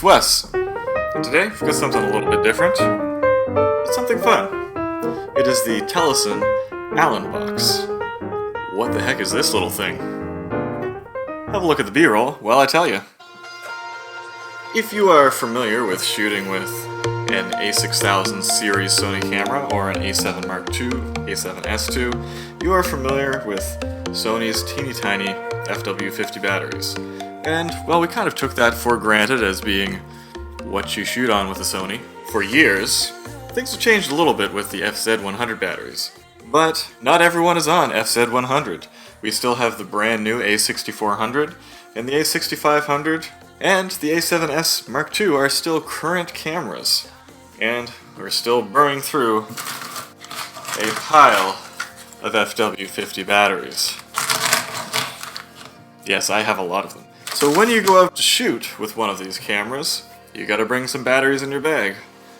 Wes, and today we've got something a little bit different, but something fun. It is the Telesin Allin box. What the heck is this little thing? Have a look at the B-roll while I tell you. If you are familiar with shooting with an A6000 series Sony camera or an A7 Mark II, A7S II, you are familiar with Sony's teeny tiny FW-50 batteries. And, well, we kind of took that for granted as being what you shoot on with a Sony. For years, things have changed a little bit with the FZ100 batteries. But not everyone is on FZ100. We still have the brand new A6400 and the A6500 and the A7S Mark II are still current cameras. And we're still burning through a pile of FW-50 batteries. Yes, I have a lot of them. So when you go out to shoot with one of these cameras, you gotta bring some batteries in your bag.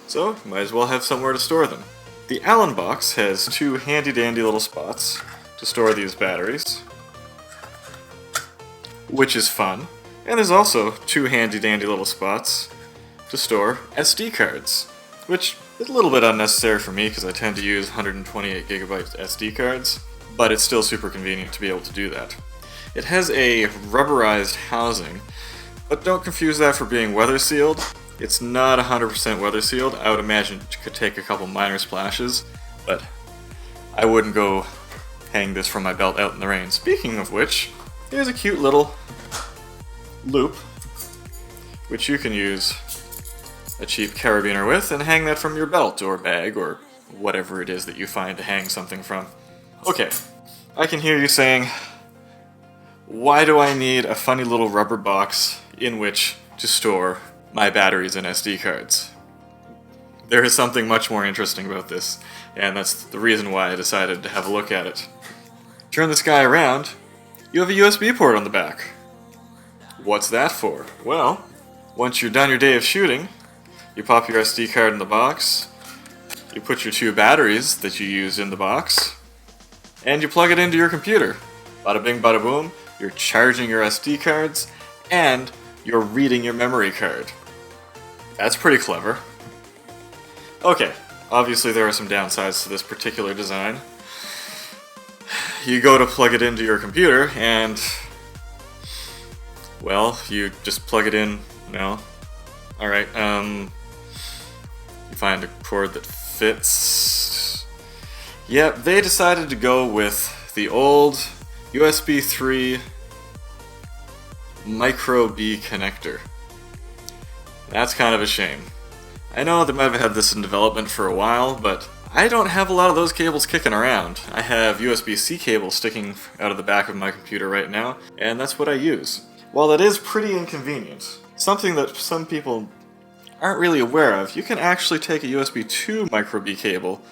So, might as well have somewhere to store them. The Allin box has two handy-dandy little spots to store these batteries, which is fun. And there's also two handy-dandy little spots to store SD cards, which is a little bit unnecessary for me because I tend to use 128 gigabyte SD cards, but it's still super convenient to be able to do that. It has a rubberized housing, but don't confuse that for being weather sealed. It's not 100% weather sealed. I would imagine it could take a couple minor splashes, but I wouldn't go hang this from my belt out in the rain. Speaking of which, here's a cute little loop, which you can use a cheap carabiner with and hang that from your belt or bag or whatever it is that you find to hang something from. Okay, I can hear you saying, why do I need a funny little rubber box in which to store my batteries and SD cards? There is something much more interesting about this, and that's the reason why I decided to have a look at it. Turn this guy around, you have a USB port on the back. What's that for? Well, once you're done your day of shooting, you pop your SD card in the box, you put your two batteries that you used in the box, and you plug it into your computer. Bada bing, bada boom. You're charging your SD cards, and you're reading your memory card. That's pretty clever. Okay, obviously there are some downsides to this particular design. You go to plug it into your computer, and, well, you just plug it in, Alright, you find a cord that fits. Yep, they decided to go with the old USB 3 micro B connector. That's kind of a shame. I know they might have had this in development for a while, but I don't have a lot of those cables kicking around. I have USB-C cables sticking out of the back of my computer right now, and that's what I use. While that is pretty inconvenient, something that some people aren't really aware of, you can actually take a USB 2 micro B cable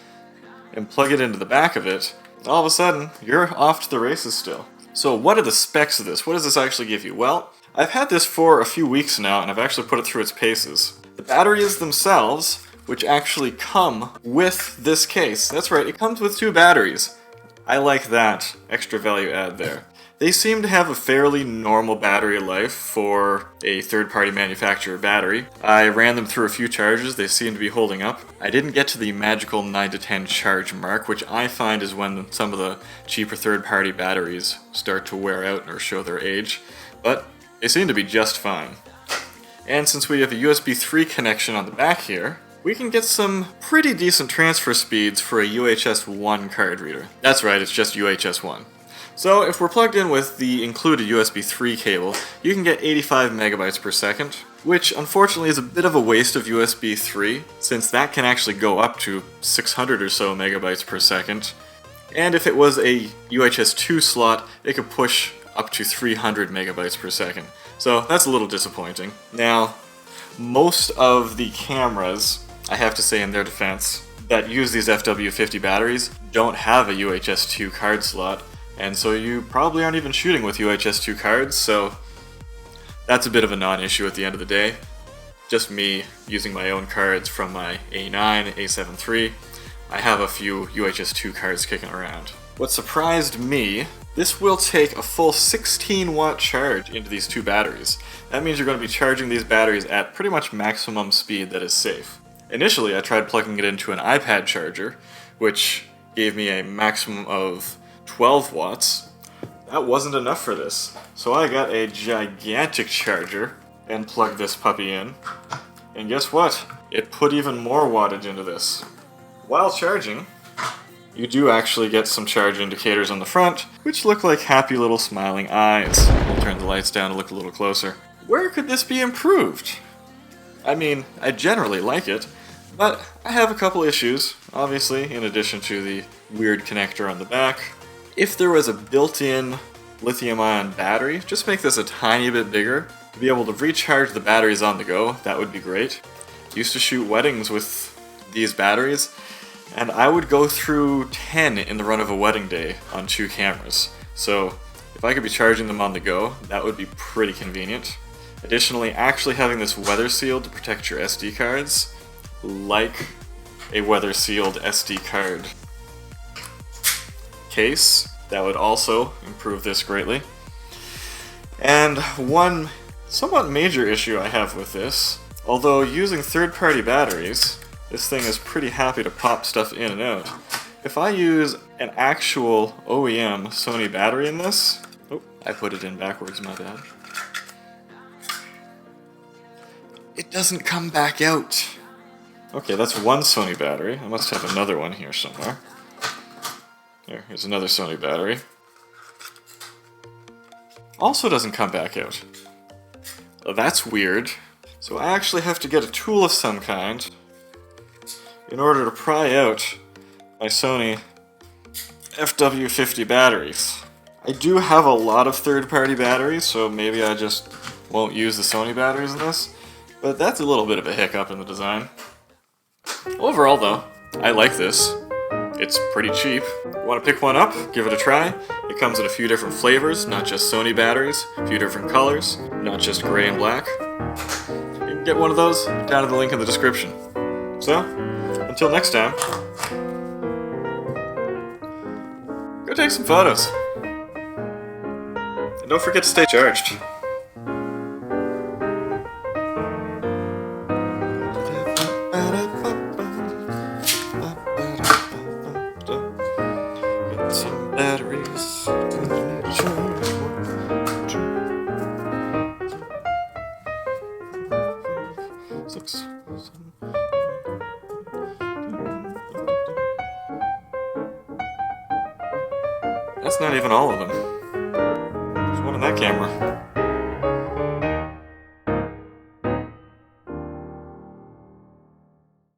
and plug it into the back of it. All of a sudden, you're off to the races still. So what are the specs of this? What does this actually give you? Well, I've had this for a few weeks now, and I've actually put it through its paces. The batteries themselves, which actually come with this case. That's right, it comes with two batteries. I like that extra value add there. They seem to have a fairly normal battery life for a third-party manufacturer battery. I ran them through a few charges, they seem to be holding up. I didn't get to the magical 9 to 10 charge mark, which I find is when some of the cheaper third-party batteries start to wear out or show their age, but they seem to be just fine. And since we have a USB 3 connection on the back here, we can get some pretty decent transfer speeds for a UHS 1 card reader. That's right, it's just UHS 1. So if we're plugged in with the included USB 3 cable, you can get 85 megabytes per second, which unfortunately is a bit of a waste of USB 3, since that can actually go up to 600 or so megabytes per second. And if it was a UHS 2 slot, it could push up to 300 megabytes per second. So that's a little disappointing. Now, most of the cameras, I have to say in their defense, that use these FW-50 batteries don't have a UHS 2 card slot, and so you probably aren't even shooting with UHS 2 cards, so that's a bit of a non-issue at the end of the day. Just me using my own cards from my A9, A7 III. I have a few UHS 2 cards kicking around. What surprised me, this will take a full 16-watt charge into these two batteries. That means you're going to be charging these batteries at pretty much maximum speed that is safe. Initially, I tried plugging it into an iPad charger, which gave me a maximum of 12 watts. That wasn't enough for this, so I got a gigantic charger and plugged this puppy in. And guess what? It put even more wattage into this. While charging, you do actually get some charge indicators on the front, which look like happy little smiling eyes. We'll turn the lights down to look a little closer. Where could this be improved? I mean, I generally like it, but I have a couple issues, obviously, in addition to the weird connector on the back. If there was a built-in lithium-ion battery, just make this a tiny bit bigger. To be able to recharge the batteries on the go, that would be great. Used to shoot weddings with these batteries, and I would go through 10 in the run of a wedding day on 2 cameras. So if I could be charging them on the go, that would be pretty convenient. Additionally, actually having this weather sealed to protect your SD cards, like a weather sealed SD card case, that would also improve this greatly. And one somewhat major issue I have with this, although using third-party batteries, this thing is pretty happy to pop stuff in and out. If I use an actual OEM Sony battery in this... Oh, I put it in backwards, my bad. It doesn't come back out. Okay, that's one Sony battery. I must have another one here somewhere. Here's another Sony battery. Also doesn't come back out. That's weird. So I actually have to get a tool of some kind in order to pry out my Sony FW-50 batteries. I do have a lot of third-party batteries, so maybe I just won't use the Sony batteries in this, but that's a little bit of a hiccup in the design. Overall though, I like this. It's pretty cheap. You want to pick one up? Give it a try. It comes in a few different flavors, not just Sony batteries, a few different colors, not just gray and black. You can get one of those down in the link in the description. So, until next time, go take some photos. And don't forget to stay charged. Get some batteries. 6, 7. That's not even all of them. There's one in that camera.